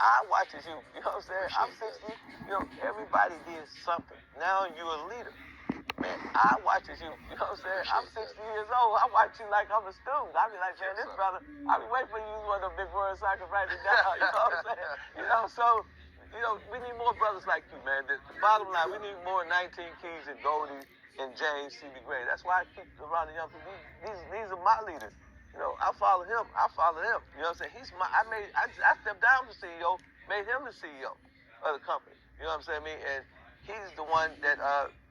I watch as you. You know what I'm saying? I'm 60. You know, everybody did something. Now you're a leader. Man, I watch as you. You know what I'm saying? I'm 60 years old. I watch you like I'm a student. I be like, man, this brother, I be waiting for you to use one of the big words so I can write it down. You know what I'm saying? You know, so, you know, we need more brothers like you, man. The bottom line, we need more 19 Keys and Goldie and James C.B. Gray. That's why I keep around the young people. These are my leaders. You know, I follow him. You know what I'm saying? I stepped down to CEO, made him the CEO of the company. You know what I'm saying? And he's the one that,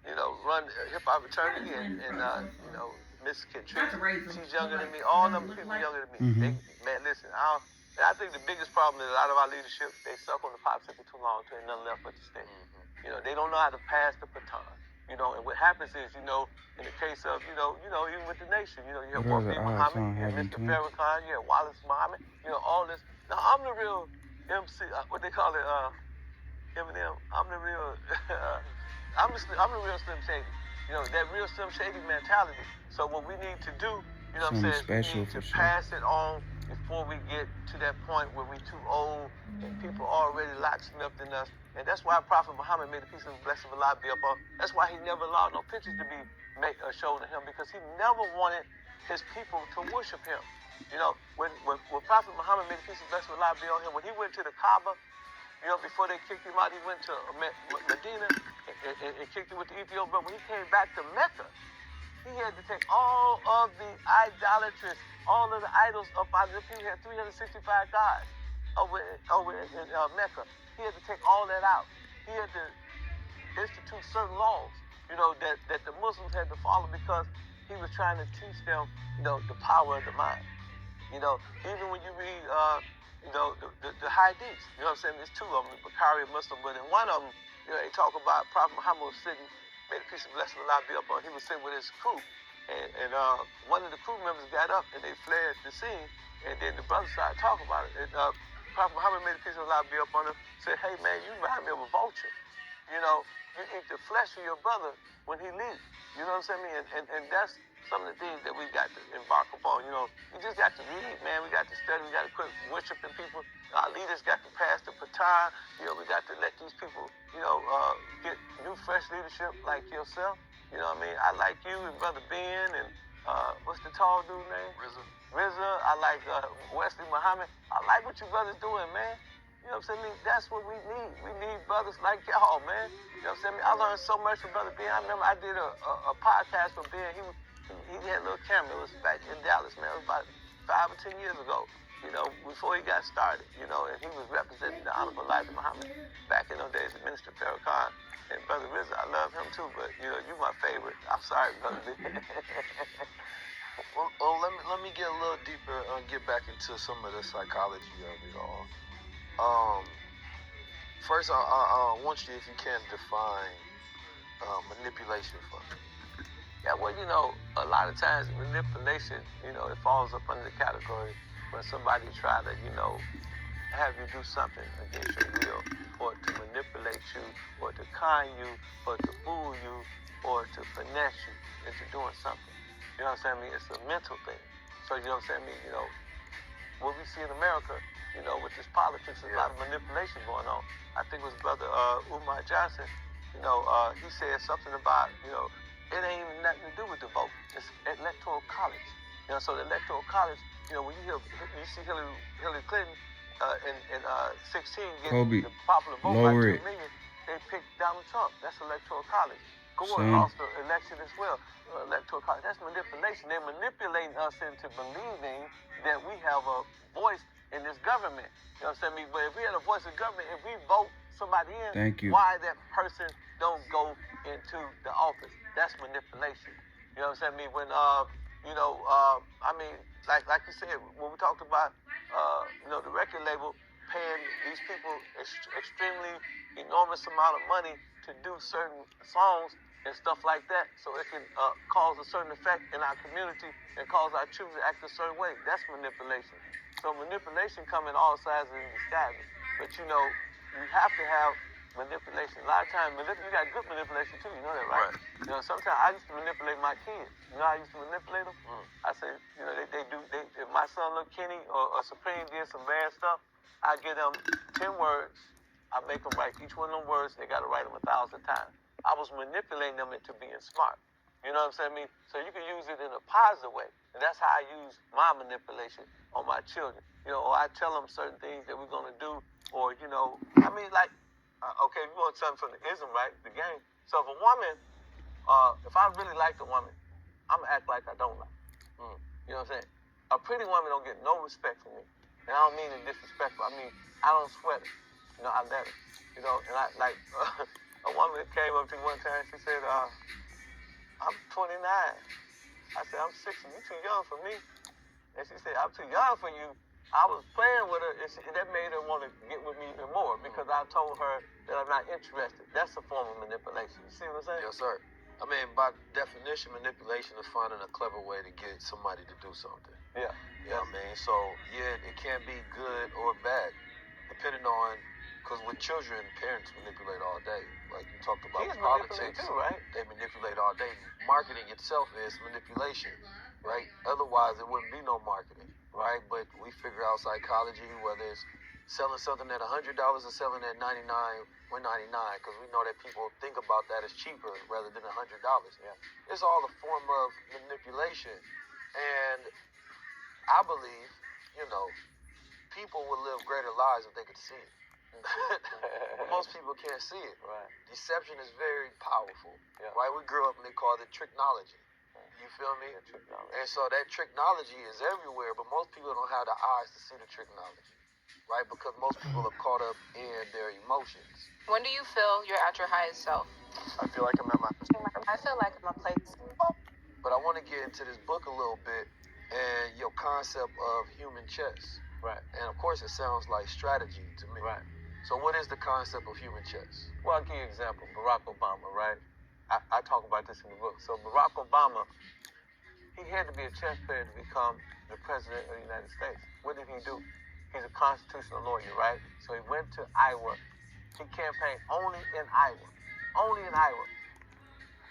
you know, run hip hop fraternity and you know, Miss Kentrell. She's younger than me. All of them people younger than me. Mm-hmm. Man, listen, I think the biggest problem is a lot of our leadership, they suck on the popsicle too long till ain't nothing left but the stick. You know, they don't know how to pass the baton. You know, and what happens is, you know, in the case of, you know, even with the nation, you know, you have Wafid Muhammad, you have Mr. Farrakhan, you have Wallace Muhammad, you know, all this. Now, I'm the real MC, what they call it, Eminem. I'm the real, I'm the real Slim Shady. You know, that real Slim Shady mentality. So what we need to do, you know what I'm saying, we need to pass it on before we get to that point where we're too old and people already locksmith in us. And that's why Prophet Muhammad made the peace and blessing of Allah be upon. That's why he never allowed no pictures to be shown to him, because he never wanted his people to worship him. You know, when Prophet Muhammad made the peace and blessing of Allah be on him, when he went to the Kaaba, you know, before they kicked him out, he went to Medina and kicked him with the Ethiopian. But when he came back to Mecca, he had to take all of the idolatrous, all of the idols up out of the people. He had 365 gods over in Mecca. He had to take all that out. He had to institute certain laws, you know, that the Muslims had to follow, because he was trying to teach them, you know, the power of the mind. You know, even when you read, you know, the hadiths, you know what I'm saying? There's two of them, the Bukhari and Muslim, but in one of them, you know, they talk about Prophet Muhammad was sitting, may the peace and blessing of Allah be upon him. He was sitting with his crew, and one of the crew members got up and they fled the scene, and then the brother started talking about it. And Prophet Muhammad, may the peace of Allah be upon him, said, hey man, you remind me of a vulture. You know, you eat the flesh of your brother when he leaves. You know what I'm saying? And that's some of the things that we got to embark upon. You know, we just got to read, man. We got to study. We got to quit worshiping people. Our leaders got to pass the baton. You know, we got to let these people, you know, get new, fresh leadership like yourself. You know what I mean? I like you and Brother Ben and what's the tall dude name? RZA. I like Wesley Muhammad. I like what you brothers doing, man. You know what I'm saying? That's what we need. We need brothers like y'all, man. You know what I'm saying? I learned so much from Brother Ben. I remember I did a podcast with Ben. He had a little camera. It was back in Dallas, man. It was about 5 or 10 years ago, you know, before he got started, you know, and he was representing the Honorable Elijah Muhammad back in those days, the Minister Farrakhan. And Brother RZA, I love him too, but, you know, you my favorite. I'm sorry, Brother Ben. Well, let me get a little deeper and get back into some of the psychology of it all. First, I want you, if you can, define manipulation for me. Yeah, well, you know, a lot of times manipulation, you know, it falls up under the category when somebody try to, you know, have you do something against your will, or to manipulate you, or to con you, or to fool you, or to finesse you into doing something. You know what I'm saying? I mean, it's a mental thing. So, you know what I'm saying? I mean, you know, what we see in America, you know, with this politics, there's a lot of manipulation going on. I think it was Brother Umar Johnson, you know, he said something about, you know, it ain't even nothing to do with the vote. It's electoral college. You know, so the electoral college, you know, when you see Hillary Clinton in 16 getting the popular vote by 2 million, they picked Donald Trump. That's electoral college. Gore lost the election as well. Electoral college. That's manipulation. They're manipulating us into believing that we have a voice in this government. You know what I'm saying? But if we had a voice in government, if we vote somebody in, why that person don't go into the office? That's manipulation. You know what I'm saying? I mean, when you know, I mean, like you said, when we talked about you know, the record label paying these people extremely enormous amount of money to do certain songs and stuff like that, so it can cause a certain effect in our community and cause our children to act a certain way. That's manipulation. So manipulation comes in all sizes and disguises. But you know, you have to have manipulation. A lot of times, you got good manipulation too. You know that, right? You know, sometimes I used to manipulate my kids. You know how I used to manipulate them? I say, you know, if my son, little Kenny or Supreme, did some bad stuff, I give them 10 words. I make them write each one of them words. They got to write them 1,000 times. I was manipulating them into being smart. You know what I'm saying? So you can use it in a positive way. And that's how I use my manipulation on my children. You know, or I tell them certain things that we're going to do. Or, you know, I mean, like, okay, you want something from the ism, right? The game. So if a woman, if I really like the woman, I'm going to act like I don't like her. You know what I'm saying? A pretty woman don't get no respect from me. And I don't mean it disrespectful. I mean, I don't sweat her. You know, I let her. You know, and I, like, a woman came up to me one time, she said, I'm 29. I said, I'm 60. You too young for me. And she said, I'm too young for you. I was playing with her, and that made her want to get with me even more because I told her that I'm not interested. That's a form of manipulation. You see what I'm saying? Yes, sir. I mean, by definition, manipulation is finding a clever way to get somebody to do something. Yeah. You know what I mean? So, yeah, it can be good or bad, depending on, because with children, parents manipulate all day. Like you talked about Kids politics, too, right? They manipulate all day. Marketing itself is manipulation, right? Otherwise, it wouldn't be no marketing, right? But we figure out psychology, whether it's selling something at $100 or selling at $99 or $99, because we know that people think about that as cheaper rather than $100. Yeah. It's all a form of manipulation. And I believe, you know, people would live greater lives if they could see it. But most people can't see it. Right. Deception is very powerful. Yeah. Right? We grew up and they called it tricknology. You feel me? And so that tricknology is everywhere, but most people don't have the eyes to see the tricknology. Right? Because most people are caught up in their emotions. When do you feel you're at your highest self? I feel like I'm at my... I feel like I'm a place. But I want to get into this book a little bit and your concept of human chess. Right. And of course it sounds like strategy to me. Right. So what is the concept of human chess? Well, I'll give you an example. Barack Obama, right? I talk about this in the book. So Barack Obama, he had to be a chess player to become the president of the United States. What did he do? He's a constitutional lawyer, right? So he went to Iowa. He campaigned only in Iowa. Only in Iowa.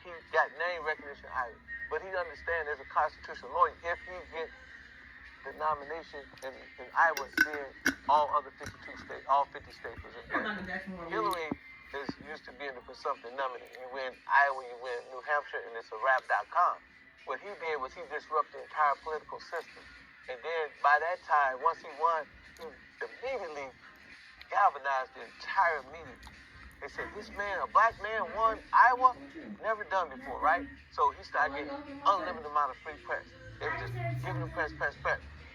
He got name recognition in Iowa. But he understands as a constitutional lawyer, if he gets the nomination in Iowa, then all other 52 states, all 50 states was in play. Hillary used to be in the presumptive nominee. You win Iowa, you win New Hampshire, and it's a rap.com. What he did was he disrupted the entire political system. And then by that time, once he won, he immediately galvanized the entire media. They said, this man, a black man, won Iowa, never done before, right? So he started getting unlimited amount of free press. They were just giving him press.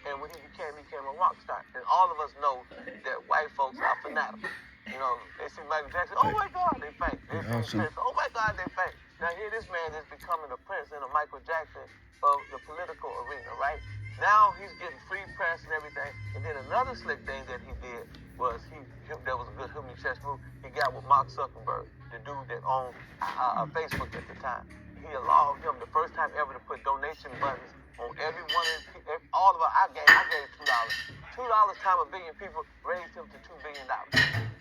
And when he became a rock star. And all of us know that white folks are fanatical. You know, they see Michael Jackson, oh my God, they faint. They see Prince, oh my God, they faint. Now here this man is becoming a Prince and a Michael Jackson of the political arena, right? Now he's getting free press and everything. And then another slick thing that he did was that was a good human chess move. He got with Mark Zuckerberg, the dude that owned Facebook at the time. He allowed him the first time ever to put donation buttons on every one of all of us. I gave $2. $2 times a billion people raised him to $2 billion.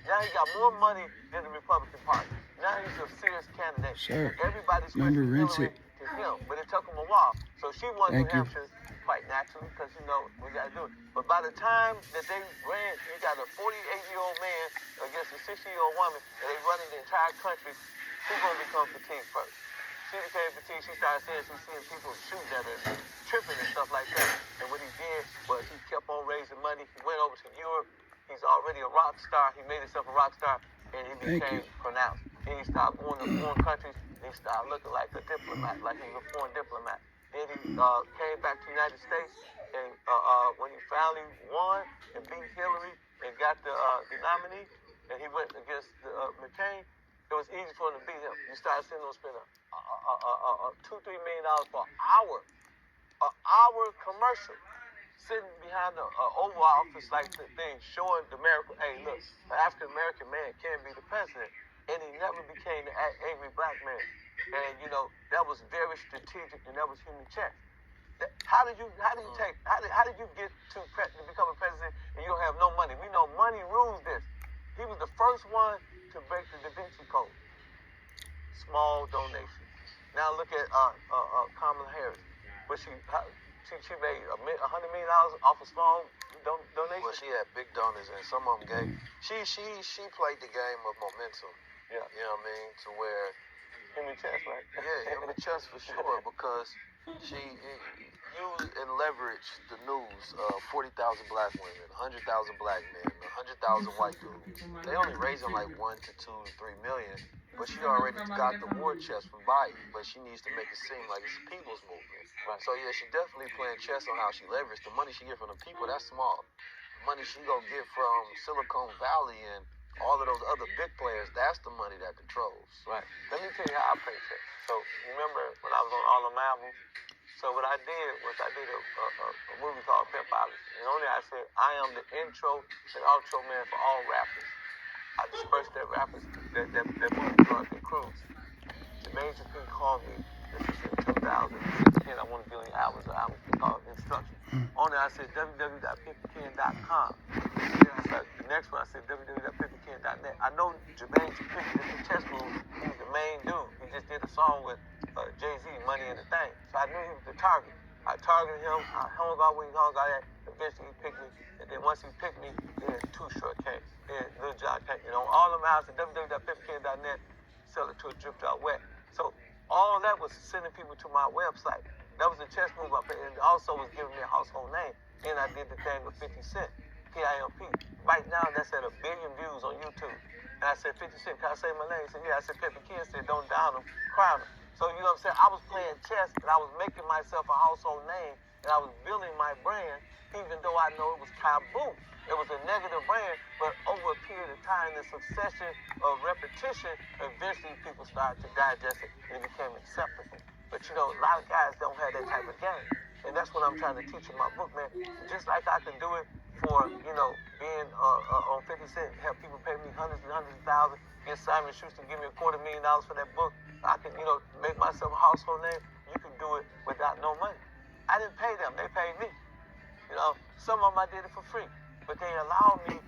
Now he got more money than the Republican Party. Now he's a serious candidate. Sir, everybody's remember rinse it to him, but it took him a while. So she won New Hampshire quite naturally because, you know, we got to do it. But by the time that they ran, you got a 48-year-old man against a 60-year-old woman, and they running the entire country, who's going to become fatigued first? She became fatigued. She started saying she's seeing people shooting at her, tripping and stuff like that. And what he did was he kept on raising money. He went over to Europe. He's already a rock star. He made himself a rock star, and he became pronounced. And he started going to foreign countries, and he started looking like a diplomat, like he was a foreign diplomat. Then he came back to the United States, and when he finally won and beat Hillary and got the nominee, and he went against McCain, it was easy for him to beat him. You started seeing him spend $2-3 million for an hour commercial, sitting behind the Oval Office like the thing, showing the American, hey, look, an African American man can be the president, and he never became the angry black man. And you know that was very strategic, and that was human chess. How did you get to become a president and you don't have no money? We know money rules this. He was the first one to break the Da Vinci Code. Small donations. Now look at Kamala Harris, but she made $100 million off of small donations. Well, she had big donors, and some of them gave. She played the game of momentum. Yeah. You know what I mean? To where. Him and Chess, right? Yeah, him and Chess for sure, because she used and leveraged the news of 40,000 black women, 100,000 black men, 100,000 white dudes. They only raising like 1 to 2 to 3 million, but she already got the war chest from Biden, but she needs to make it seem like it's a people's movement. Right. So yeah, she definitely playing chess on how she leveraged the money she get from the people. That's small. The money she gonna get from Silicon Valley and all of those other big players, that's the money that controls. Right. Let me tell you how I play chess. So, remember when I was on all them albums? So, what I did was I did a movie called Pimp Policy. And only I said, I am the intro and outro man for all rappers. I dispersed that rappers, that movie called The Cruise. Jermaine Dupri called me, this was in 2016, I want to be on the albums called Instruction. Only I said, www.50ken.com. The next one I said www.50ken.net. I know Jermaine Dupri is the chess move. He's the main dude. He just did a song with Jay-Z, Money in the Thing. So I knew he was the target. I targeted him. I hung out where he hung out at. Eventually he picked me. And then once he picked me, then Too Short came. Then Lil Jon came. You know, all them out at www.50ken.net. Sell it to a drift out wet. So all that was sending people to my website. That was the chess move up, and also was giving me a household name. And I did the thing with 50 Cent. PIMP. Right now, that's at 1 billion views on YouTube. And I said, 50 Cent, can I say my name? He said, yeah. I said, Pepe Ken said, don't down him, crown him. So, you know what I'm saying? I was playing chess, and I was making myself a household name, and I was building my brand, even though I know it was taboo. It was a negative brand, but over a period of time, the succession of repetition, eventually people started to digest it, and it became acceptable. But, you know, a lot of guys don't have that type of game. And that's what I'm trying to teach in my book, man. Just like I can do it for, you know, being on 50 Cent, have people pay me hundreds and hundreds of thousands, get Simon Schuster, give me $250,000 for that book. I can, you know, make myself a household name. You can do it without no money. I didn't pay them, they paid me. You know, some of them I did it for free, but they allowed me